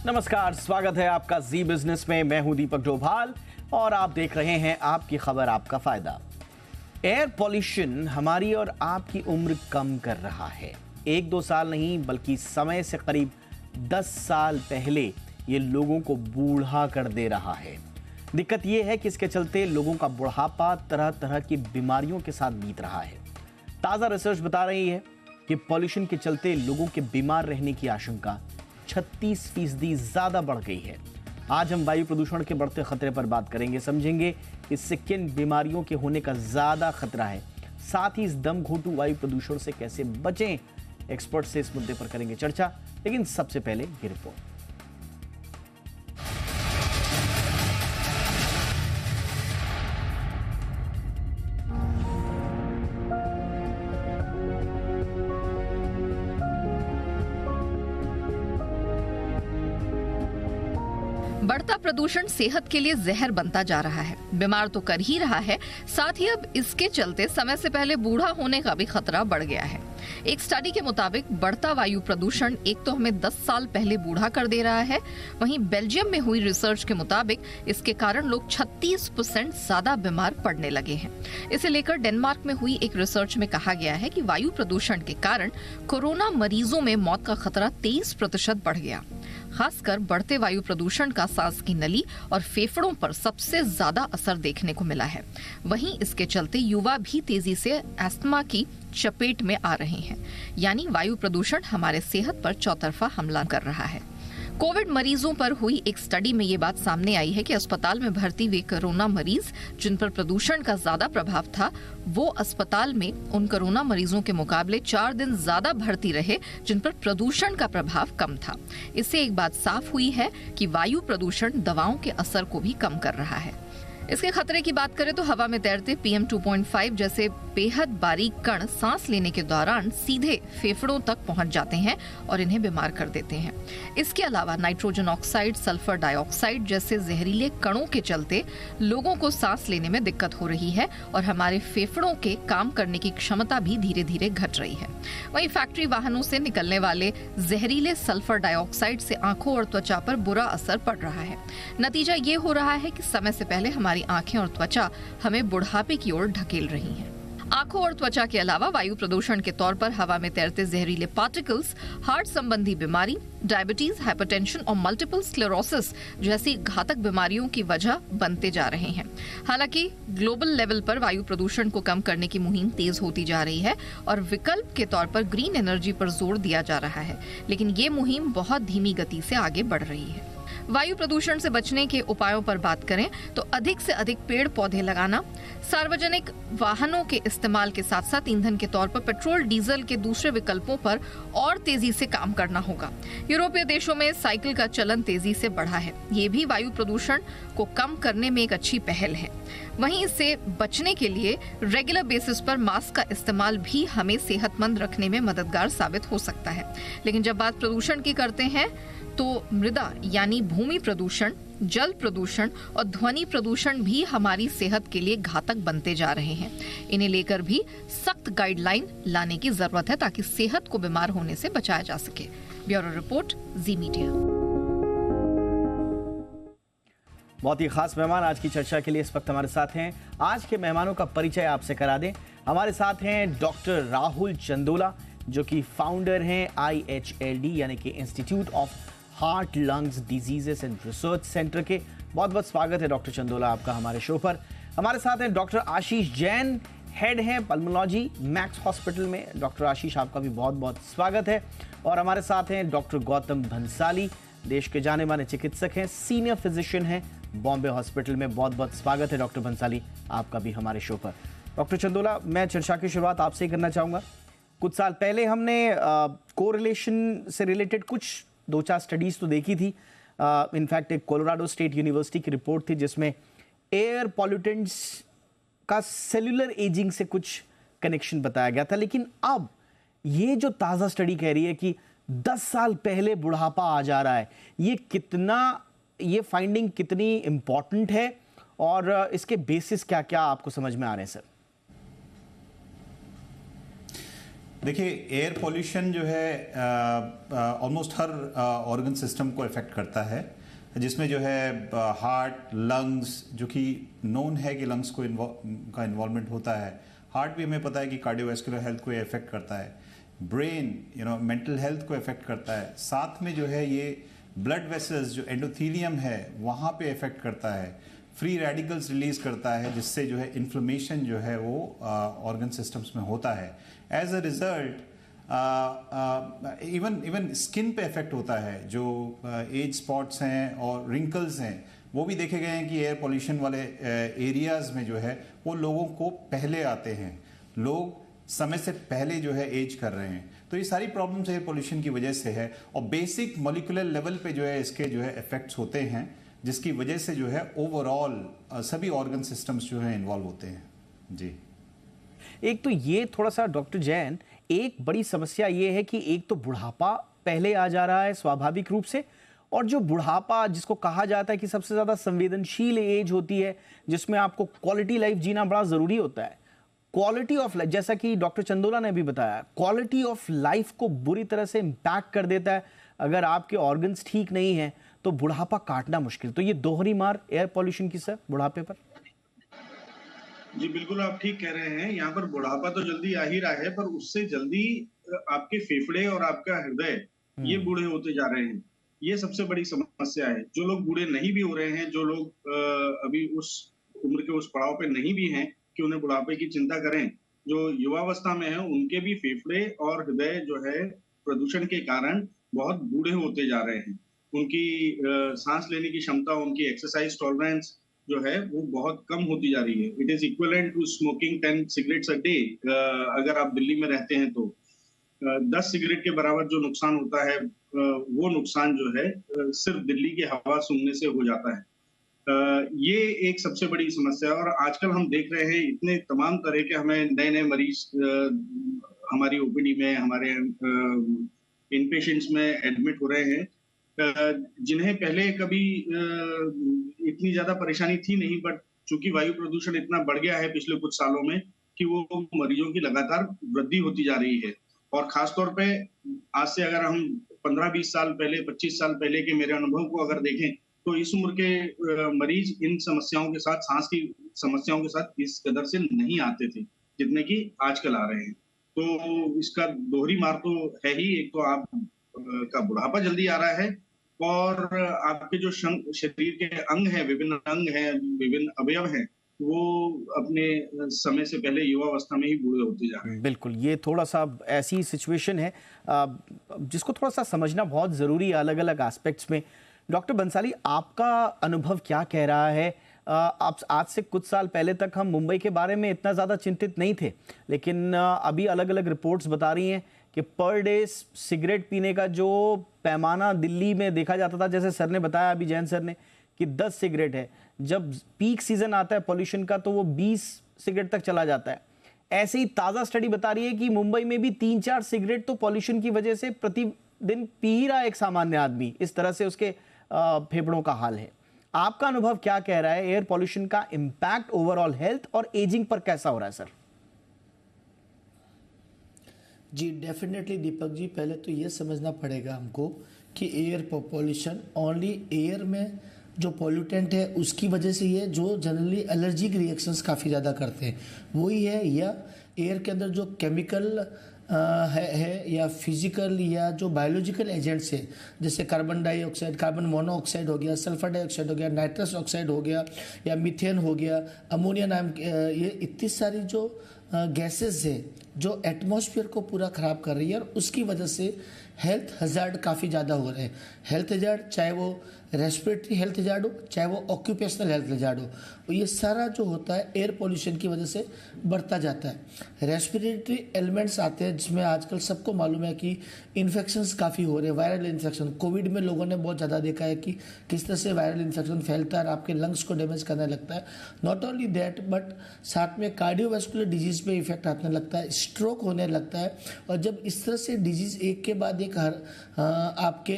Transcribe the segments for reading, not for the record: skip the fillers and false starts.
नमस्कार, स्वागत है आपका जी बिजनेस में। मैं हूं दीपक डोभाल और आप देख रहे हैं आपकी खबर आपका फायदा। एयर पॉल्यूशन हमारी और आपकी उम्र कम कर रहा है। 1-2 साल नहीं बल्कि समय से करीब 10 साल पहले ये लोगों को बूढ़ा कर दे रहा है। दिक्कत ये है कि इसके चलते लोगों का बुढ़ापा तरह तरह की बीमारियों के साथ बीत रहा है। ताजा रिसर्च बता रही है कि पॉल्यूशन के चलते लोगों के बीमार रहने की आशंका 36% ज्यादा बढ़ गई है। आज हम वायु प्रदूषण के बढ़ते खतरे पर बात करेंगे, समझेंगे इससे किन बीमारियों के होने का ज्यादा खतरा है, साथ ही इस दम घोंटू वायु प्रदूषण से कैसे बचें। एक्सपर्ट से इस मुद्दे पर करेंगे चर्चा, लेकिन सबसे पहले ये रिपोर्ट। बढ़ता प्रदूषण सेहत के लिए जहर बनता जा रहा है। बीमार तो कर ही रहा है, साथ ही अब इसके चलते समय से पहले बूढ़ा होने का भी खतरा बढ़ गया है। एक स्टडी के मुताबिक बढ़ता वायु प्रदूषण एक तो हमें 10 साल पहले बूढ़ा कर दे रहा है, वहीं बेल्जियम में हुई रिसर्च के मुताबिक इसके कारण लोग 36% ज्यादा बीमार पड़ने लगे हैं। इसे लेकर डेनमार्क में हुई एक रिसर्च में कहा गया है कि वायु प्रदूषण के कारण कोरोना मरीजों में मौत का खतरा 23% बढ़ गया। खासकर बढ़ते वायु प्रदूषण का सांस की नली और फेफड़ों पर सबसे ज्यादा असर देखने को मिला है। वहीं इसके चलते युवा भी तेजी से अस्थमा की चपेट में आ रहे हैं। यानी वायु प्रदूषण हमारे सेहत पर चौतरफा हमला कर रहा है। कोविड मरीजों पर हुई एक स्टडी में ये बात सामने आई है कि अस्पताल में भर्ती हुए कोरोना मरीज जिन पर प्रदूषण का ज्यादा प्रभाव था, वो अस्पताल में उन कोरोना मरीजों के मुकाबले 4 दिन ज्यादा भर्ती रहे जिन पर प्रदूषण का प्रभाव कम था। इससे एक बात साफ हुई है कि वायु प्रदूषण दवाओं के असर को भी कम कर रहा है। इसके खतरे की बात करें तो हवा में तैरते PM 2.5 जैसे बेहद बारीक कण सांस लेने के दौरान सीधे फेफड़ों तक पहुंच जाते हैं और इन्हें बीमार कर देते हैं। इसके अलावा नाइट्रोजन ऑक्साइड, सल्फर डाइऑक्साइड जैसे जहरीले कणों के चलते लोगों को सांस लेने में दिक्कत हो रही है और हमारे फेफड़ों के काम करने की क्षमता भी धीरे धीरे घट रही है। वहीं फैक्ट्री वाहनों से निकलने वाले जहरीले सल्फर डाइऑक्साइड से आंखों और त्वचा पर बुरा असर पड़ रहा है। नतीजा ये हो रहा है कि समय से पहले हमारी आंखें और त्वचा हमें बुढ़ापे की ओर ढकेल रही हैं। आंखों और त्वचा के अलावा वायु प्रदूषण के तौर पर हवा में तैरते जहरीले पार्टिकल्स हार्ट संबंधी बीमारी, डायबिटीज, हाइपरटेंशन और मल्टीपल स्क्लेरोसिस जैसी घातक बीमारियों की वजह बनते जा रहे हैं। हालांकि ग्लोबल लेवल पर वायु प्रदूषण को कम करने की मुहिम तेज होती जा रही है और विकल्प के तौर पर ग्रीन एनर्जी पर जोर दिया जा रहा है, लेकिन ये मुहिम बहुत धीमी गति से आगे बढ़ रही है। वायु प्रदूषण से बचने के उपायों पर बात करें तो अधिक से अधिक पेड़ पौधे लगाना, सार्वजनिक वाहनों के इस्तेमाल के साथ साथ ईंधन के तौर पर पेट्रोल डीजल के दूसरे विकल्पों पर और तेजी से काम करना होगा। यूरोपीय देशों में साइकिल का चलन तेजी से बढ़ा है, ये भी वायु प्रदूषण को कम करने में एक अच्छी पहल है। वहीं इससे बचने के लिए रेगुलर बेसिस पर मास्क का इस्तेमाल भी हमें सेहतमंद रखने में मददगार साबित हो सकता है। लेकिन जब बात प्रदूषण की करते हैं तो मृदा यानी भूमि प्रदूषण, जल प्रदूषण और ध्वनि प्रदूषण भी हमारी सेहत के लिए घातक बनते जा रहे हैं। इन्हें लेकर भी सख्त गाइडलाइन लाने की जरूरत है ताकि सेहत को बीमार होने से बचाया जा सके। ब्यूरो रिपोर्ट, जी मीडिया। बहुत ही खास मेहमान आज की चर्चा के लिए इस वक्त हमारे साथ हैं। आज के मेहमानों का परिचय आपसे करा दें। हमारे साथ हैं डॉक्टर राहुल चंदोला, जो कि फाउंडर हैं IHLD यानी कि institute of heart lungs diseases and research centre के। बहुत बहुत स्वागत है डॉक्टर चंदोला आपका हमारे शो पर। हमारे साथ हैं डॉक्टर आशीष जैन, हेड हैं पल्मोलॉजी मैक्स हॉस्पिटल में। डॉक्टर आशीष, आपका भी बहुत बहुत स्वागत है। और हमारे साथ हैं डॉक्टर गौतम भंसाली, देश के जाने माने चिकित्सक हैं, सीनियर फिजिशियन हैं बॉम्बे हॉस्पिटल में। बहुत बहुत स्वागत है डॉक्टर भंसाली आपका भी हमारे शो पर। डॉक्टर चंदोला, मैं चर्चा की शुरुआत आपसे ही करना चाहूँगा। कुछ साल पहले हमने कोरिलेशन से रिलेटेड कुछ 2-4 स्टडीज तो देखी थी। इनफैक्ट एक कोलोराडो स्टेट यूनिवर्सिटी की रिपोर्ट थी जिसमें एयर पॉल्यूटेंट्स का सेल्यूलर एजिंग से कुछ कनेक्शन बताया गया था। लेकिन अब ये जो ताज़ा स्टडी कह रही है कि 10 साल पहले बुढ़ापा आ जा रहा है, ये फाइंडिंग कितनी इम्पॉर्टेंट है और इसके बेसिस क्या क्या आपको समझ में आ रहे हैं सर? देखिए, एयर पोल्यूशन जो है ऑलमोस्ट हर ऑर्गन सिस्टम को इफेक्ट करता है, जिसमें जो है हार्ट, लंग्स, जो कि नोन है कि लंग्स को का इन्वॉल्वमेंट होता है। हार्ट भी हमें पता है कि कार्डियोवैस्कुलर हेल्थ को इफेक्ट करता है। ब्रेन मेंटल हेल्थ को इफेक्ट करता है। साथ में जो है ये ब्लड वेसल्स, जो एंडोथीलियम है, वहाँ पे इफेक्ट करता है। फ्री रेडिकल्स रिलीज करता है, जिससे जो है इन्फ्लेमेशन जो है वो ऑर्गन सिस्टम्स में होता है। As a result even skin पे इफेक्ट होता है। जो एज स्पॉट्स हैं और रिंकल्स हैं, वो भी देखे गए हैं कि एयर पोल्यूशन वाले एरियाज में जो है वो लोगों को पहले आते हैं। लोग समय से पहले जो है एज कर रहे हैं। तो ये सारी प्रॉब्लम्स एयर पोल्यूशन की वजह से है, और बेसिक मॉलिक्यूलर लेवल पे जो है इसके जो है इफेक्ट्स होते हैं, जिसकी वजह से जो है ओवरऑल सभी ऑर्गन सिस्टम्स जो है इन्वॉल्व होते हैं। जी, एक तो ये थोड़ा सा डॉक्टर जैन, एक बड़ी समस्या ये है कि एक तो बुढ़ापा पहले आ जा रहा है स्वाभाविक रूप से, और जो बुढ़ापा जिसको कहा जाता है कि सबसे ज्यादा संवेदनशील एज होती है, जिसमें आपको क्वालिटी लाइफ जीना बड़ा जरूरी होता है। क्वालिटी ऑफ लाइफ, जैसा कि डॉक्टर चंदोला ने भी बताया, क्वालिटी ऑफ लाइफ को बुरी तरह से इम्पैक्ट कर देता है। अगर आपके ऑर्गन्स ठीक नहीं है तो बुढ़ापा काटना मुश्किल। तो ये दोहरी मार एयर पॉल्यूशन की सर बुढ़ापे पर। जी बिल्कुल, आप ठीक कह रहे हैं। यहाँ पर बुढ़ापा तो जल्दी आ ही रहा है, पर उससे जल्दी आपके फेफड़े और आपका हृदय ये बूढ़े होते जा रहे हैं। ये सबसे बड़ी समस्या है। जो लोग बूढ़े नहीं भी हो रहे हैं, जो लोग अभी उस उम्र के उस पड़ाव पे नहीं भी हैं कि उन्हें बुढ़ापे की चिंता करें, जो युवावस्था में है उनके भी फेफड़े और हृदय जो है प्रदूषण के कारण बहुत बूढ़े होते जा रहे हैं। उनकी सांस लेने की क्षमता, उनकी एक्सरसाइज टॉलरेंस जो है वो बहुत कम होती जा रही है। It is equivalent to smoking 10 cigarettes a day. अगर आप दिल्ली में रहते हैं तो 10 सिगरेट के बराबर जो नुकसान होता है, वो नुकसान जो है सिर्फ दिल्ली की हवा सूंघने से हो जाता है। ये एक सबसे बड़ी समस्या है। और आजकल हम देख रहे हैं इतने तमाम तरह के हमें नए नए मरीज हमारी ओपीडी में, हमारे इन पेशेंट्स में एडमिट हो रहे हैं, जिन्हें पहले कभी इतनी ज्यादा परेशानी थी नहीं, बट चूंकि वायु प्रदूषण इतना बढ़ गया है पिछले कुछ सालों में कि वो मरीजों की लगातार वृद्धि होती जा रही है। और खासतौर पे आज से अगर हम 15-20 साल पहले, 25 साल पहले के मेरे अनुभव को अगर देखें, तो इस उम्र के मरीज इन समस्याओं के साथ, सांस की समस्याओं के साथ इस कदर से नहीं आते थे जितने की आजकल आ रहे हैं। तो इसका दोहरी मार तो है ही। एक तो आप का बुढ़ापा जल्दी आ रहा है, और आपके जो शरीर के अंग हैं, विभिन्न अंग हैं, विभिन्न अवयव हैं, वो अपने समय से पहले युवावस्था में ही बूढ़े होते जा रहे हैं। बिल्कुल, ये थोड़ा सा ऐसी सिचुएशन है जिसको थोड़ा सा समझना बहुत जरूरी है अलग अलग एस्पेक्ट्स में। डॉक्टर बंसाली, आपका अनुभव क्या कह रहा है? आप आज से कुछ साल पहले तक हम मुंबई के बारे में इतना ज़्यादा चिंतित नहीं थे, लेकिन अभी अलग अलग रिपोर्ट्स बता रही हैं कि पर डे सिगरेट पीने का जो पैमाना दिल्ली में देखा जाता था, जैसे सर ने बताया अभी, जैन सर ने, कि 10 सिगरेट है, जब पीक सीजन आता है पॉल्यूशन का तो वो 20 सिगरेट तक चला जाता है। ऐसे ही ताज़ा स्टडी बता रही है कि मुंबई में भी 3-4 सिगरेट तो पॉल्यूशन की वजह से प्रतिदिन पी ही रहा है एक सामान्य आदमी। इस तरह से उसके फेफड़ों का हाल है। आपका अनुभव क्या कह रहा है? एयर पॉल्यूशन का इंपैक्ट ओवरऑल हेल्थ और एजिंग पर कैसा हो रहा है सर? जी डेफिनेटली दीपक जी, पहले तो ये समझना पड़ेगा हमको कि एयर पॉल्यूशन ओनली एयर में जो पॉल्यूटेंट है उसकी वजह से ये, जो जनरली एलर्जिक रिएक्शंस काफ़ी ज़्यादा करते हैं वही है, या एयर के अंदर जो केमिकल है या फिजिकल या जो बायोलॉजिकल एजेंट्स है, जैसे कार्बन डाइऑक्साइड, कार्बन मोनोऑक्साइड हो गया, सल्फर डाइऑक्साइड हो गया, नाइट्रस ऑक्साइड हो गया, या मीथेन हो गया, अमोनिया नाम, ये इतनी सारी जो गैसेस है जो एटमॉस्फेयर को पूरा ख़राब कर रही है, और उसकी वजह से हेल्थ हजार्ड काफ़ी ज़्यादा हो रहे हैं। हेल्थ हजार्ड, चाहे वो रेस्पिरेटरी हेल्थ हजार्ड हो, चाहे वो ऑक्यूपेशनल हेल्थ हजार्ड हो, और ये सारा जो होता है एयर पोल्यूशन की वजह से बढ़ता जाता है। रेस्पिरेटरी एलिमेंट्स आते हैं, जिसमें आजकल सबको मालूम है कि इन्फेक्शंस काफ़ी हो रहे हैं, वायरल इन्फेक्शन। कोविड में लोगों ने बहुत ज़्यादा देखा है कि किस तरह से वायरल इन्फेक्शन फैलता है और आपके लंग्स को डैमेज करने लगता है। नॉट ओनली दैट, बट साथ में कार्डियोवैस्कुलर डिजीज़ लंग्स पे इफेक्ट आने लगता है, स्ट्रोक होने लगता है। और जब इस तरह से डिजीज एक के बाद एक आपके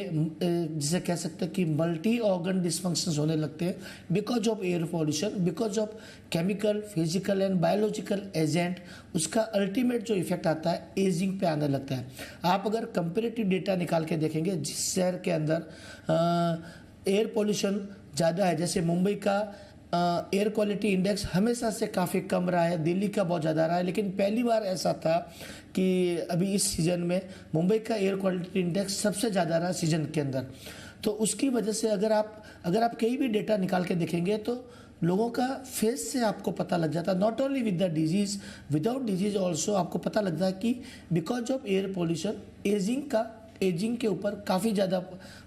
जिसे कह सकते हैं कि मल्टी ऑर्गन डिसफंक्शंस होने लगते हैं because of air pollution, because of chemical, physical and biological agent, उसका अल्टीमेट जो इफेक्ट आता है एजिंग पे आने लगता है। आप अगर कंपेरेटिव डेटा निकाल के देखेंगे, जिस शहर के अंदर एयर पॉल्यूशन ज़्यादा है, जैसे मुंबई का एयर क्वालिटी इंडेक्स हमेशा से काफ़ी कम रहा है, दिल्ली का बहुत ज़्यादा रहा है, लेकिन पहली बार ऐसा था कि अभी इस सीज़न में मुंबई का एयर क्वालिटी इंडेक्स सबसे ज़्यादा रहा सीज़न के अंदर। तो उसकी वजह से अगर आप कहीं भी डेटा निकाल के देखेंगे तो लोगों का फेस से आपको पता लग जाता है, not only with the disease, without disease also आपको पता लगता है कि because of air pollution ageing के ऊपर काफ़ी ज़्यादा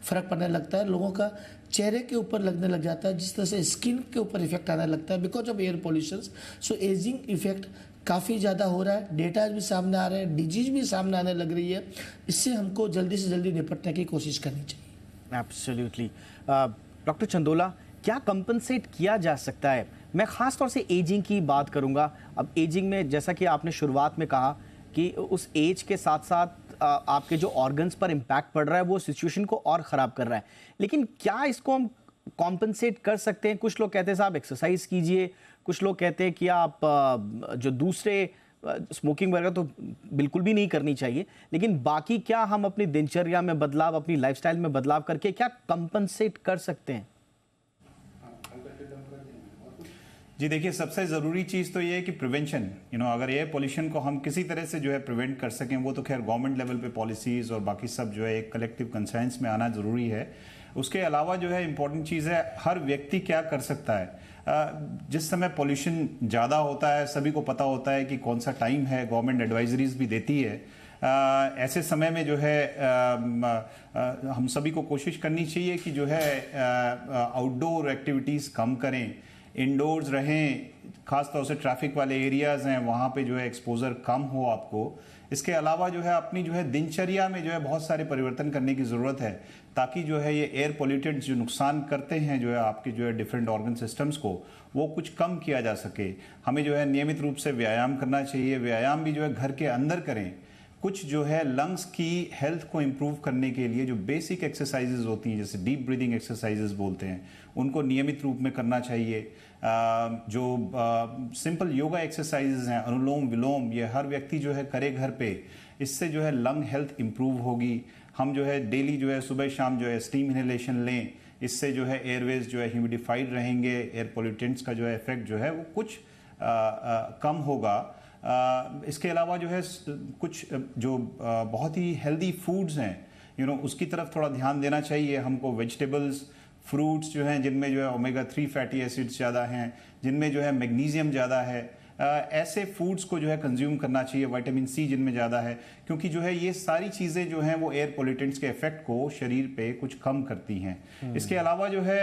फर्क पड़ने लगता है, लोगों का चेहरे के ऊपर लगने लग जाता है, जिस तरह से स्किन के ऊपर इफेक्ट आने लगता है because of air pollution. So ageing effect काफ़ी ज़्यादा हो रहा है, डेटा भी सामने आ रहे हैं, डिजीज भी सामने आने लग रही है। इससे हमको जल्दी से जल्दी निपटने की कोशिश करनी चाहिए। एब्सोल्युटली। डॉक्टर चंदोला, क्या कंपनसेट किया जा सकता है? मैं खास तौर से एजिंग की बात करूंगा। अब एजिंग में जैसा कि आपने शुरुआत में कहा कि उस एज के साथ साथ आपके जो ऑर्गन्स पर इम्पैक्ट पड़ रहा है वो सिचुएशन को और ख़राब कर रहा है, लेकिन क्या इसको हम कॉम्पनसेट कर सकते हैं? कुछ लोग कहते हैं साहब एक्सरसाइज कीजिए, कुछ लोग कहते हैं कि आप जो दूसरे स्मोकिंग वगैरह तो बिल्कुल भी नहीं करनी चाहिए, लेकिन बाकी क्या हम अपनी दिनचर्या में बदलाव, अपनी लाइफस्टाइल में बदलाव करके क्या कंपनसेट कर सकते हैं? जी देखिए, सबसे ज़रूरी चीज़ तो ये है कि प्रिवेंशन, अगर एयर पोल्यूशन को हम किसी तरह से जो है प्रिवेंट कर सकें, वो तो खैर गवर्नमेंट लेवल पे पॉलिसीज़ और बाकी सब जो है एक कलेक्टिव कंसेंस में आना ज़रूरी है। उसके अलावा जो है इम्पॉर्टेंट चीज़ है हर व्यक्ति क्या कर सकता है। जिस समय पोल्यूशन ज़्यादा होता है, सभी को पता होता है कि कौन सा टाइम है, गवर्नमेंट एडवाइजरीज भी देती है। ऐसे समय में जो है हम सभी को कोशिश करनी चाहिए कि जो है आउटडोर एक्टिविटीज़ कम करें, इंडोर्स रहें, खास तौर से ट्रैफिक वाले एरियाज़ हैं वहाँ पे जो है एक्सपोजर कम हो आपको। इसके अलावा जो है अपनी जो है दिनचर्या में जो है बहुत सारे परिवर्तन करने की ज़रूरत है, ताकि जो है ये एयर पोल्यूटेंट्स जो नुकसान करते हैं जो है आपके जो है डिफरेंट ऑर्गन सिस्टम्स को, वो कुछ कम किया जा सके। हमें जो है नियमित रूप से व्यायाम करना चाहिए। व्यायाम भी जो है घर के अंदर करें। कुछ जो है लंग्स की हेल्थ को इम्प्रूव करने के लिए जो बेसिक एक्सरसाइजेज होती हैं, जैसे डीप ब्रीदिंग एक्सरसाइजेज बोलते हैं, उनको नियमित रूप में करना चाहिए। जो सिंपल योगा एक्सरसाइजेज हैं, अनुलोम विलोम, ये हर व्यक्ति जो है करे घर पे। इससे जो है लंग हेल्थ इम्प्रूव होगी। हम जो है डेली जो है सुबह शाम जो है स्टीम इनहेलेशन लें, इससे जो है एयरवेज जो है ह्यूमिडिफाइड रहेंगे, एयर पोल्यूटेंट्स का जो है इफेक्ट जो है वो कुछ कम होगा। इसके अलावा जो है कुछ जो बहुत ही हेल्दी फूड्स हैं, उसकी तरफ थोड़ा ध्यान देना चाहिए हमको। वेजिटेबल्स, फ्रूट्स जो हैं जिनमें जो है ओमेगा 3 फैटी एसिड्स ज़्यादा हैं, जिनमें जो है मैग्नीशियम ज़्यादा है, ऐसे फूड्स को जो है कंज्यूम करना चाहिए। विटामिन सी जिनमें ज़्यादा है, क्योंकि जो है ये सारी चीज़ें जो हैं वो एयर पोल्यूटेंट्स के इफेक्ट को शरीर पे कुछ कम करती हैं। इसके अलावा जो है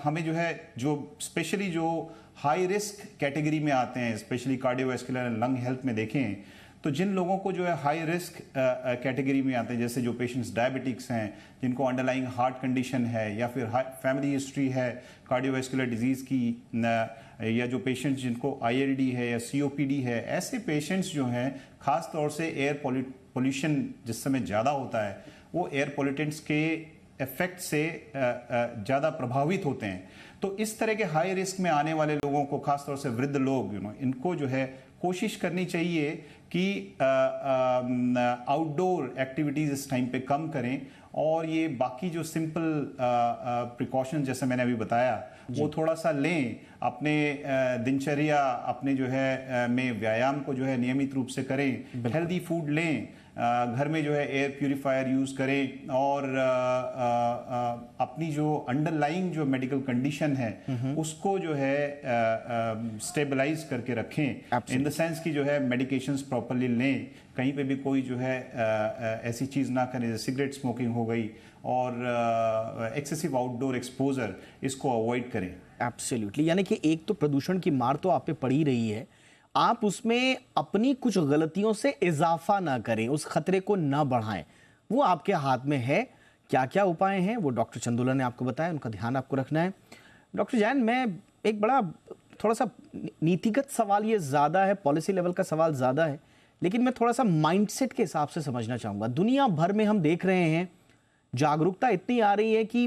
हमें जो है जो स्पेशली जो हाई रिस्क कैटेगरी में आते हैं, specially cardiovascular and lung health में देखें तो जिन लोगों को जो है हाई रिस्क कैटेगरी में आते हैं, जैसे जो पेशेंट्स डायबिटिक्स हैं, जिनको अंडरलाइंग हार्ट कंडीशन है, या फिर फैमिली हिस्ट्री है कार्डियोवैस्कुलर डिजीज़ की, या जो पेशेंट्स जिनको ILD है या COPD है, ऐसे पेशेंट्स जो हैं खास तौर से एयर पोल्यूशन जिस समय ज़्यादा होता है वो एयर पोल्यूटेंट्स के इफेक्ट से ज़्यादा प्रभावित होते हैं। तो इस तरह के हाई रिस्क में आने वाले लोगों को, खास तौर से वृद्ध लोग, इनको जो है कोशिश करनी चाहिए कि आउटडोर एक्टिविटीज़ इस टाइम पे कम करें, और ये बाकी जो सिंपल प्रिकॉशन जैसे मैंने अभी बताया वो थोड़ा सा लें। अपने दिनचर्या अपने जो है में व्यायाम को जो है नियमित रूप से करें, हेल्दी फूड लें, घर में जो है एयर प्यूरिफायर यूज़ करें, और अपनी जो अंडरलाइंग जो मेडिकल कंडीशन है उसको जो है स्टेबलाइज करके रखें, इन द सेंस कि जो है मेडिकेशंस प्रॉपर्ली लें, कहीं पे भी कोई जो है ऐसी चीज़ ना करें जैसे सिगरेट स्मोकिंग हो गई, और एक्सेसिव आउटडोर एक्सपोजर, इसको अवॉइड करें। एब्सोल्युटली। यानी कि एक तो प्रदूषण की मार तो आप पे पड़ी रही है, आप उसमें अपनी कुछ गलतियों से इजाफा ना करें, उस खतरे को ना बढ़ाएं, वो आपके हाथ में है। क्या क्या उपाय हैं वो डॉक्टर चंदोला ने आपको बताया, उनका ध्यान आपको रखना है। डॉक्टर जैन, मैं एक बड़ा थोड़ा सा नीतिगत सवाल ये ज़्यादा है, पॉलिसी लेवल का सवाल ज़्यादा है, लेकिन मैं थोड़ा सा माइंडसेट के हिसाब से समझना चाहूँगा। दुनिया भर में हम देख रहे हैं जागरूकता इतनी आ रही है कि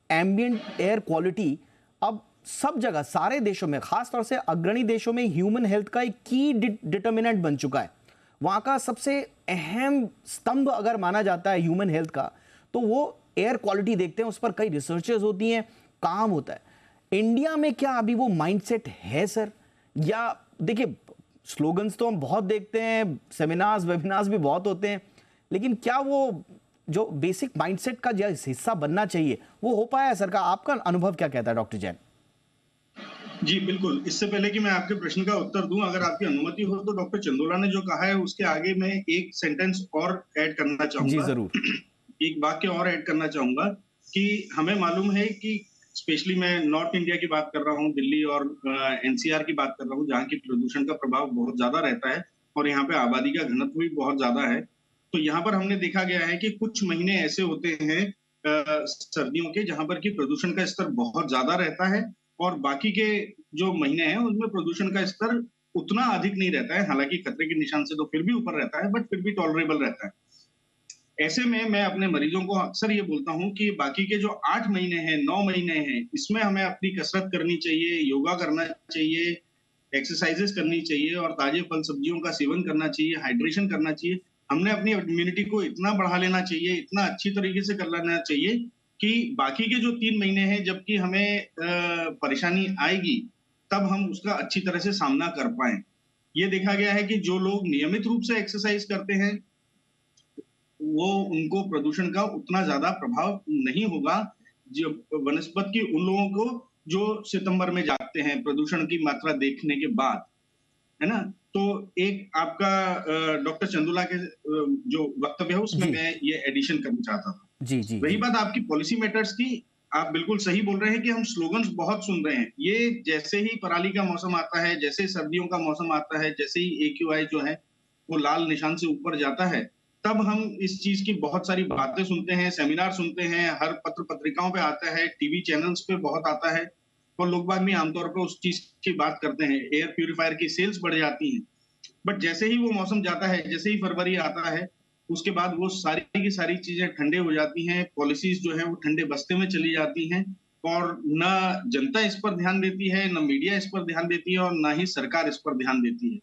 एम्बियंट एयर क्वालिटी अब सब जगह, सारे देशों में, खासतौर से अग्रणी देशों में ह्यूमन हेल्थ का एक की डिटर्मिनेंट बन चुका है। वहाँ का सबसे अहम स्तंभ अगर माना जाता है ह्यूमन हेल्थ का, तो वो एयर क्वालिटी देखते हैं, उस पर कई रिसर्चेस होती हैं, काम होता है। इंडिया में क्या अभी वो माइंडसेट है सर? या देखिए, स्लोगन्स तो हम बहुत देखते हैं, सेमिनार्स वेबिनार्स भी बहुत होते हैं, लेकिन क्या वो जो बेसिक माइंडसेट का जो हिस्सा बनना चाहिए वो हो पाया है सर का? आपका अनुभव क्या कहता है डॉक्टर जैन? जी बिल्कुल। इससे पहले कि मैं आपके प्रश्न का उत्तर दूं, अगर आपकी अनुमति हो तो डॉक्टर चंदोला ने जो कहा है उसके आगे मैं एक सेंटेंस और ऐड करना चाहूंगा। जी जरूर। एक वाक्य और ऐड करना चाहूंगा कि हमें मालूम है कि स्पेशली मैं नॉर्थ इंडिया की बात कर रहा हूँ, दिल्ली और एनसीआर की बात कर रहा हूँ, जहाँ की प्रदूषण का प्रभाव बहुत ज्यादा रहता है और यहाँ पे आबादी का घनत्व भी बहुत ज्यादा है। तो यहाँ पर हमने देखा गया है कि कुछ महीने ऐसे होते हैं सर्दियों के जहाँ पर कि प्रदूषण का स्तर बहुत ज्यादा रहता है और बाकी के जो महीने हैं उनमें प्रदूषण का स्तर उतना अधिक नहीं रहता है। हालांकि खतरे के निशान से तो फिर भी ऊपर रहता है, बट फिर भी टॉलरेबल रहता है। ऐसे में मैं अपने मरीजों को अक्सर ये बोलता हूँ कि बाकी के जो 8 महीने हैं, 9 महीने हैं, इसमें हमें अपनी कसरत करनी चाहिए, योगा करना चाहिए, एक्सरसाइजेस करनी चाहिए और ताजे फल सब्जियों का सेवन करना चाहिए, हाइड्रेशन करना चाहिए। हमने अपनी इम्यूनिटी को इतना बढ़ा लेना चाहिए, इतना अच्छी तरीके से कर लेना चाहिए कि बाकी के जो 3 महीने हैं जबकि हमें परेशानी आएगी, तब हम उसका अच्छी तरह से सामना कर पाए। ये देखा गया है कि जो लोग नियमित रूप से एक्सरसाइज करते हैं वो उनको प्रदूषण का उतना ज्यादा प्रभाव नहीं होगा जो वनस्पत की उन लोगों को जो सितंबर में जागते हैं प्रदूषण की मात्रा देखने के बाद, है ना। तो एक आपका डॉक्टर चंदोला के जो वक्तव्य है उसमें मैं ये एडिशन करना चाहता था। जी जी। रही बात आपकी पॉलिसी मैटर्स की, आप बिल्कुल सही बोल रहे हैं कि हम स्लोगन्स बहुत सुन रहे हैं। ये जैसे ही पराली का मौसम आता है, जैसे सर्दियों का मौसम आता है, जैसे ही AQI जो है वो लाल निशान से ऊपर जाता है, तब हम इस चीज की बहुत सारी बातें सुनते हैं, सेमिनार सुनते हैं, हर पत्र पत्रिकाओं पे आता है, टीवी चैनल्स पे बहुत आता है और लोग बाग भी आमतौर पर उस चीज की बात करते हैं। एयर प्यूरिफायर की सेल्स बढ़ जाती हैं, बट जैसे ही वो मौसम जाता है, जैसे ही फरवरी आता है, उसके बाद वो सारी की सारी चीजें ठंडे हो जाती हैं, पॉलिसीज जो है वो ठंडे बस्ते में चली जाती हैं और न जनता इस पर ध्यान देती है, न मीडिया इस पर ध्यान देती है और ना ही सरकार इस पर ध्यान देती है।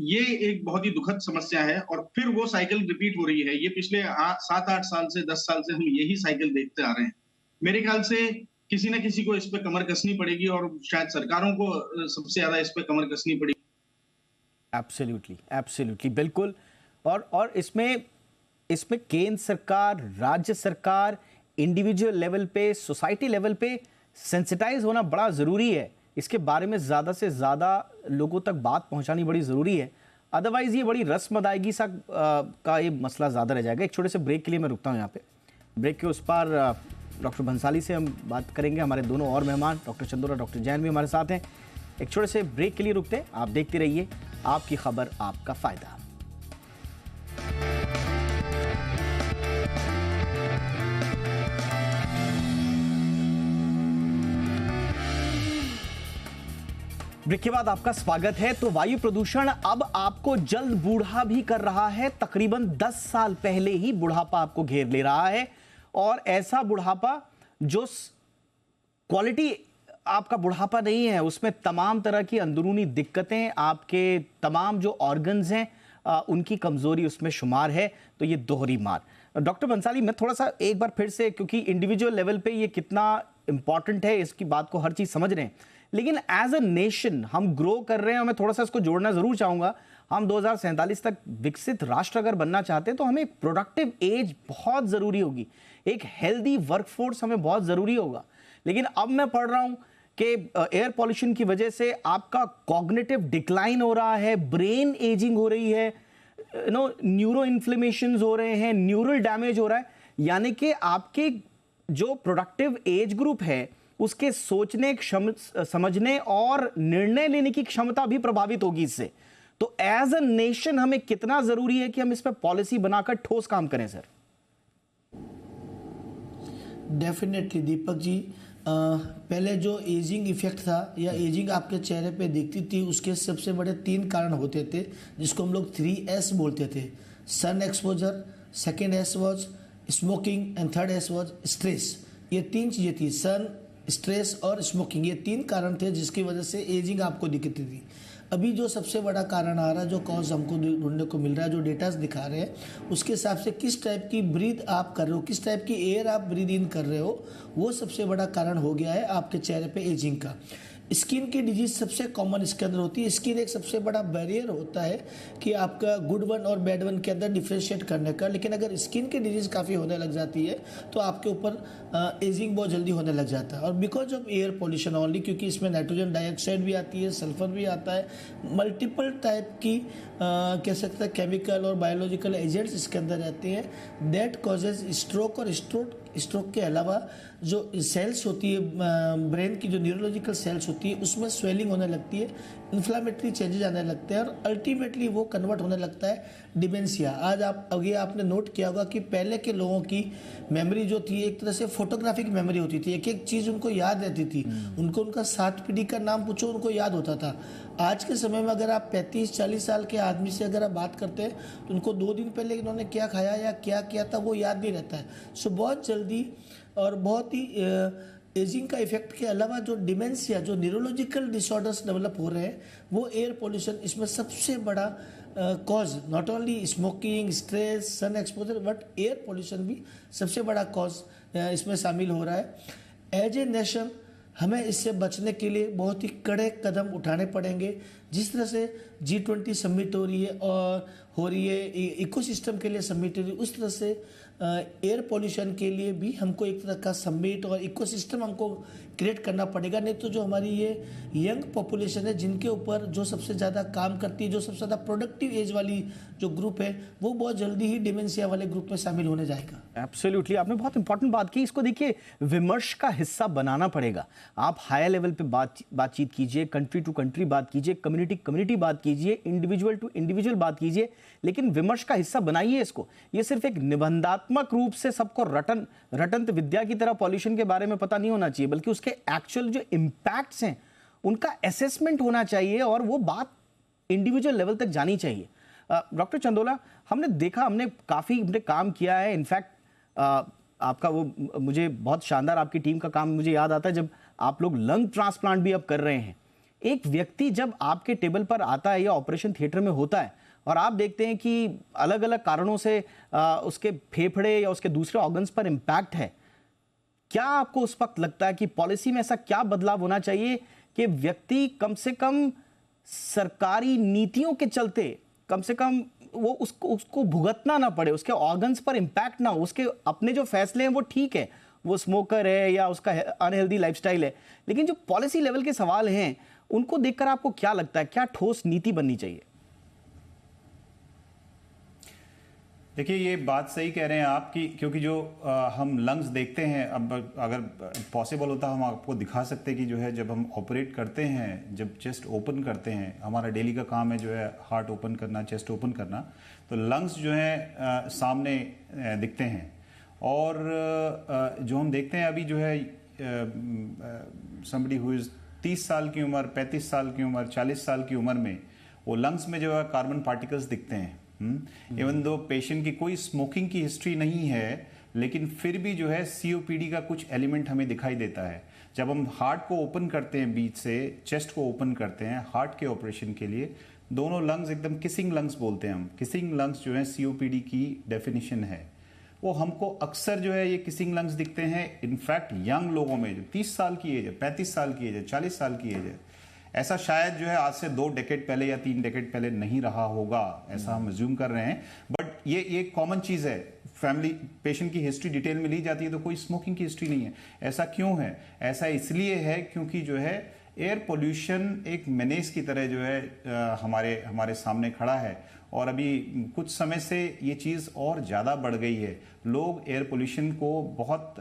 ये एक बहुत ही दुखद समस्या है और फिर वो साइकिल रिपीट हो रही है। ये पिछले 7-8 साल से 10 साल से हम यही साइकिल देखते आ रहे हैं। मेरे ख्याल से किसी न किसी को इस पे कमर कसनी पड़ेगी और शायद सरकारों को सबसे ज्यादा इस पे कमर कसनी पड़ेगी। एब्सोल्युटली, एब्सोल्युटली, बिल्कुल। और इसमें केंद्र सरकार, राज्य सरकार, इंडिविजुअल लेवल पे, सोसाइटी लेवल पे सेंसिटाइज होना बड़ा ज़रूरी है। इसके बारे में ज़्यादा से ज़्यादा लोगों तक बात पहुंचानी बड़ी ज़रूरी है। अदरवाइज़ ये बड़ी रस्म अदायगी सा का ये मसला ज़्यादा रह जाएगा। एक छोटे से ब्रेक के लिए मैं रुकता हूँ यहाँ पे। ब्रेक के उस पार डॉक्टर भंसाली से हम बात करेंगे। हमारे दोनों और मेहमान डॉक्टर चंदोला, डॉक्टर जैन भी हमारे साथ हैं। एक छोटे से ब्रेक के लिए रुकते हैं। आप देखते रहिए आपकी खबर, आपका फ़ायदा। ब्रेक के बाद आपका स्वागत है। तो वायु प्रदूषण अब आपको जल्द बूढ़ा भी कर रहा है। तकरीबन 10 साल पहले ही बुढ़ापा आपको घेर ले रहा है और ऐसा बुढ़ापा जो क्वालिटी आपका बुढ़ापा नहीं है, उसमें तमाम तरह की अंदरूनी दिक्कतें, आपके तमाम जो ऑर्गन्स हैं उनकी कमजोरी उसमें शुमार है। तो ये दोहरी मार। डॉक्टर बंसाली, मैं थोड़ा सा एक बार फिर से, क्योंकि इंडिविजुअल लेवल पे ये कितना इंपॉर्टेंट है इसकी बात को हर चीज समझ रहे हैं, लेकिन एज अ नेशन हम ग्रो कर रहे हैं और मैं थोड़ा सा इसको जोड़ना जरूर चाहूंगा। हम 2047 तक विकसित राष्ट्र अगर बनना चाहते हैं तो हमें प्रोडक्टिव एज बहुत जरूरी होगी, एक हेल्दी वर्कफोर्स हमें बहुत जरूरी होगा। लेकिन अब मैं पढ़ रहा हूं कि एयर पॉल्यूशन की वजह से आपका कॉग्निटिव डिक्लाइन हो रहा है, ब्रेन एजिंग हो रही है, न्यूरो इन्फ्लेमेशंस हो रहे हैं, न्यूरल डैमेज हो रहा है। यानी कि आपके जो प्रोडक्टिव एज ग्रुप है उसके सोचने, समझने और निर्णय लेने की क्षमता भी प्रभावित होगी इससे। तो एज अ नेशन हमें कितना जरूरी है कि हम इस पर पॉलिसी बनाकर ठोस काम करें सर? डेफिनेटली दीपक जी, पहले जो एजिंग इफेक्ट था या एजिंग आपके चेहरे पे दिखती थी, उसके सबसे बड़े 3 कारण होते थे जिसको हम लोग 3S बोलते थे। Sun exposure, second S was smoking and third S was stress. ये 3 चीज़ें थी, सन, स्ट्रेस और स्मोकिंग, ये 3 कारण थे जिसकी वजह से एजिंग आपको दिखती थी। अभी जो सबसे बड़ा कारण आ रहा है, जो कॉज हमको ढूंढने को मिल रहा है, जो डेटास दिखा रहे हैं, उसके हिसाब से किस टाइप की ब्रीथ आप कर रहे हो, किस टाइप की एयर आप ब्रीथ इन कर रहे हो, वो सबसे बड़ा कारण हो गया है आपके चेहरे पे एजिंग का। स्किन की डिजीज सबसे कॉमन इसके अंदर होती है। स्किन एक सबसे बड़ा बैरियर होता है कि आपका गुड वन और बैड वन के अंदर डिफ्रेंशिएट करने का, लेकिन अगर स्किन की डिजीज काफ़ी होने लग जाती है तो आपके ऊपर एजिंग बहुत जल्दी होने लग जाता है। और because of air pollution only, क्योंकि इसमें नाइट्रोजन डाइऑक्साइड भी आती है, सल्फर भी आता है, मल्टीपल टाइप की कह सकते हैं केमिकल और बायोलॉजिकल एजेंट्स इसके अंदर रहते हैं, दैट कॉजेज स्ट्रोक। और स्ट्रोक के अलावा जो सेल्स होती है ब्रेन की, जो न्यूरोलॉजिकल सेल्स होती है, उसमें स्वेलिंग होने लगती है, इन्फ्लामेटरी चेंजेस आने लगते हैं और अल्टीमेटली वो कन्वर्ट होने लगता है डिमेंशिया। आज आपने नोट किया होगा कि पहले के लोगों की मेमोरी जो थी एक तरह से फोटोग्राफिक मेमोरी होती थी, एक एक चीज़ उनको याद रहती थी, उनको उनका 7 पीढ़ी का नाम पूछो उनको याद होता था। आज के समय में अगर आप 35-40 साल के आदमी से अगर आप बात करते हैं तो उनको 2 दिन पहले इन्होंने क्या खाया या क्या किया था वो याद नहीं रहता है। सो बहुत जल्दी और बहुत ही एजिंग का इफेक्ट के अलावा जो डिमेंशिया, जो न्यूरोलॉजिकल डिसऑर्डर्स डेवलप हो रहे हैं, वो एयर पोल्यूशन इसमें सबसे बड़ा cause, not only smoking, stress, sun exposure, but air pollution भी सबसे बड़ा कॉज इसमें शामिल हो रहा है। एज ए नेशन हमें इससे बचने के लिए बहुत ही कड़े कदम उठाने पड़ेंगे। जिस तरह से G20 समिट हो रही है, इकोसिस्टम के लिए समिट हो रही है, उस तरह से एयर पोल्यूशन के लिए भी हमको एक तरह का समिट और इकोसिस्टम हमको क्रिएट करना पड़ेगा। नहीं तो जो हमारी ये यंग पॉपुलेशन है, जिनके ऊपर जो सबसे ज़्यादा काम करती है, जो सबसे ज़्यादा प्रोडक्टिव एज वाली जो ग्रुप है, वो बहुत जल्दी ही डिमेंशिया वाले ग्रुप में शामिल होने जाएगा। एब्सोल्युटली, आपने बहुत इंपॉर्टेंट बात की। इसको देखिए, विमर्श का हिस्सा बनाना पड़ेगा। आप हायर लेवल पे बातचीत कीजिए, कंट्री टू कंट्री बात कीजिए, कम्युनिटी बात कीजिए, इंडिविजुअल टू इंडिविजुअल बात कीजिए, लेकिन विमर्श का हिस्सा बनाइए इसको। ये सिर्फ एक निबंधात्मक रूप से सबको रटंत विद्या की तरह पॉल्यूशन के बारे में पता नहीं होना चाहिए, बल्कि उसके एक्चुअल जो इम्पैक्ट्स हैं उनका असेसमेंट होना चाहिए और वो बात इंडिविजुअल लेवल तक जानी चाहिए। डॉक्टर चंदोला, हमने काफ़ी काम किया है। इनफैक्ट आपका वो मुझे बहुत शानदार आपकी टीम का काम मुझे याद आता है जब आप लोग लंग ट्रांसप्लांट भी अब कर रहे हैं। एक व्यक्ति जब आपके टेबल पर आता है या ऑपरेशन थिएटर में होता है और आप देखते हैं कि अलग अलग कारणों से उसके फेफड़े या उसके दूसरे ऑर्गन्स पर इम्पैक्ट है, क्या आपको उस वक्त लगता है कि पॉलिसी में ऐसा क्या बदलाव होना चाहिए कि व्यक्ति कम से कम सरकारी नीतियों के चलते कम से कम वो उसको भुगतना ना पड़े, उसके ऑर्गन्स पर इम्पैक्ट ना हो, उसके अपने जो फैसले हैं वो ठीक है, वो स्मोकर है या उसका अनहेल्दी लाइफस्टाइल है, लेकिन जो पॉलिसी लेवल के सवाल हैं उनको देखकर आपको क्या लगता है, क्या ठोस नीति बननी चाहिए? देखिए, ये बात सही कह रहे हैं आप कि क्योंकि जो हम लंग्स देखते हैं, अब अगर पॉसिबल होता हम आपको दिखा सकते हैं कि जो है जब हम ऑपरेट करते हैं, जब चेस्ट ओपन करते हैं, हमारा डेली का काम है जो है हार्ट ओपन करना, चेस्ट ओपन करना, तो लंग्स जो है सामने दिखते हैं। और जो हम देखते हैं अभी जो है समबडी हु इज़ 30 साल की उम्र, 35 साल की उम्र, 40 साल की उम्र में वो लंग्स में जो है कार्बन पार्टिकल्स दिखते हैं। इवन दो पेशेंट की कोई स्मोकिंग की हिस्ट्री नहीं है, लेकिन फिर भी जो है सीओपीडी का कुछ एलिमेंट हमें दिखाई देता है। जब हम हार्ट को ओपन करते हैं, बीच से चेस्ट को ओपन करते हैं हार्ट के ऑपरेशन के लिए, दोनों लंग्स एकदम किसिंग लंग्स बोलते हैं हम। किसिंग लंग्स जो है सीओपीडी की डेफिनेशन है। वो हमको अक्सर जो है ये किसिंग लंग्स दिखते हैं इनफैक्ट यंग लोगों में, जो 30 साल की एज है, 35 साल की एज है, 40 साल की एज है। ऐसा शायद जो है आज से 2 डेकेड पहले या 3 डेकेड पहले नहीं रहा होगा, ऐसा हम अज्यूम कर रहे हैं। बट ये कॉमन चीज़ है। फैमिली पेशेंट की हिस्ट्री डिटेल में ली जाती है तो कोई स्मोकिंग की हिस्ट्री नहीं है। ऐसा क्यों है? ऐसा इसलिए है क्योंकि जो है एयर पोल्यूशन एक मेनेस की तरह जो है हमारे सामने खड़ा है। और अभी कुछ समय से ये चीज़ और ज़्यादा बढ़ गई है। लोग एयर पोल्यूशन को बहुत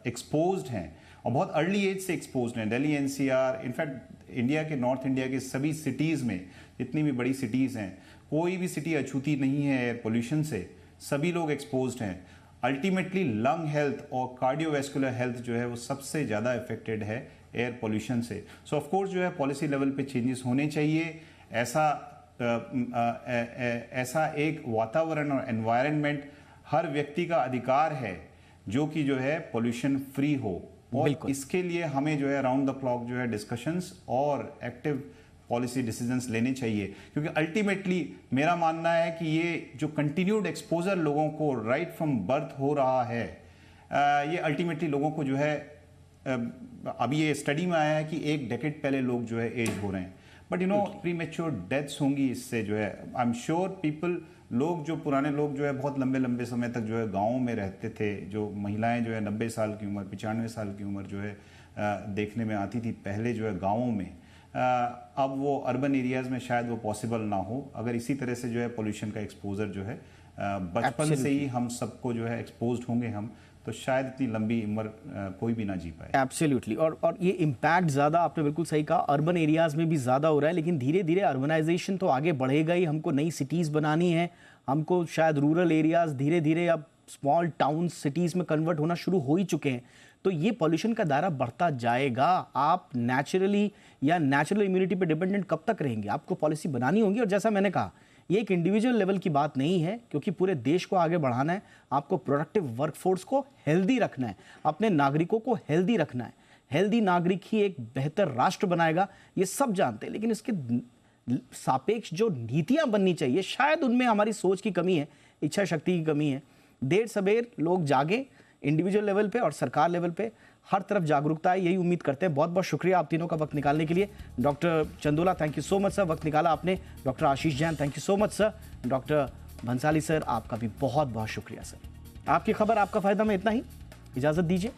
एक्सपोज्ड हैं और बहुत अर्ली एज से एक्सपोज्ड हैं। दिल्ली एनसीआर, इनफैक्ट इंडिया के नॉर्थ इंडिया के सभी सिटीज़ में, जितनी भी बड़ी सिटीज़ हैं, कोई भी सिटी अछूती नहीं है एयर पोल्यूशन से। सभी लोग एक्सपोज्ड हैं। अल्टीमेटली लंग हेल्थ और कार्डियोवैस्कुलर हेल्थ जो है वो सबसे ज़्यादा अफेक्टेड है एयर पोल्यूशन से। सो ऑफ कोर्स जो है पॉलिसी लेवल पे चेंजेस होने चाहिए। ऐसा एक वातावरण और एनवायरनमेंट हर व्यक्ति का अधिकार है जो कि जो है पोल्यूशन फ्री हो, और इसके लिए हमें जो है राउंड द क्लॉक जो है डिस्कशंस और एक्टिव पॉलिसी डिसीजंस लेने चाहिए, क्योंकि अल्टीमेटली मेरा मानना है कि ये जो कंटिन्यूड एक्सपोजर लोगों को राइट फ्रॉम बर्थ हो रहा है, ये अल्टीमेटली लोगों को जो है अभी ये स्टडी में आया है कि 1 डेकेड पहले लोग जो है एज हो रहे हैं, बट प्री मैच्योर डेथ्स होंगी इससे जो है। आई एम श्योर पीपल, लोग जो पुराने लोग जो है बहुत लंबे लंबे समय तक जो है गाँव में रहते थे, जो महिलाएं जो है 90 साल की उम्र 95 साल की उम्र जो है देखने में आती थी पहले जो है गाँवों में, अब वो अर्बन एरियाज में शायद वो पॉसिबल ना हो। अगर इसी तरह से जो है पोल्यूशन का एक्सपोजर जो है बचपन से ही हम सबको जो है एक्सपोज्ड होंगे हम, तो शायद इतनी लंबी उम्र कोई भी ना जी पाए। एब्सोल्युटली। और ये इम्पैक्ट ज़्यादा, आपने बिल्कुल सही कहा, अर्बन एरियाज़ में भी ज़्यादा हो रहा है, लेकिन धीरे धीरे अर्बनाइजेशन तो आगे बढ़ेगा ही। हमको नई सिटीज़ बनानी है, हमको शायद रूरल एरियाज़ धीरे धीरे अब स्मॉल टाउन सिटीज़ में कन्वर्ट होना शुरू हो ही चुके हैं, तो ये पॉल्यूशन का दायरा बढ़ता जाएगा। आप नेचुरली या नेचुरल इम्यूनिटी पे डिपेंडेंट कब तक रहेंगे? आपको पॉलिसी बनानी होगी। और जैसा मैंने कहा, ये एक इंडिविजुअल लेवल की बात नहीं है, क्योंकि पूरे देश को आगे बढ़ाना है। आपको प्रोडक्टिव वर्कफोर्स को हेल्दी रखना है, अपने नागरिकों को हेल्दी रखना है। हेल्दी नागरिक ही एक बेहतर राष्ट्र बनाएगा, ये सब जानते हैं, लेकिन इसके सापेक्ष जो नीतियां बननी चाहिए, शायद उनमें हमारी सोच की कमी है, इच्छा शक्ति की कमी है। देर सबेर लोग जागे, इंडिविजुअल लेवल पे और सरकार लेवल पे हर तरफ जागरूकता है, यही उम्मीद करते हैं। बहुत बहुत शुक्रिया आप तीनों का वक्त निकालने के लिए। Doctor Chandola, thank you so much sir, वक्त निकाला आपने। Doctor Ashish Jain, thank you so much sir. Doctor Bhansali sir, आपका भी बहुत बहुत शुक्रिया सर। आपकी खबर, आपका फायदा में इतना ही, इजाजत दीजिए।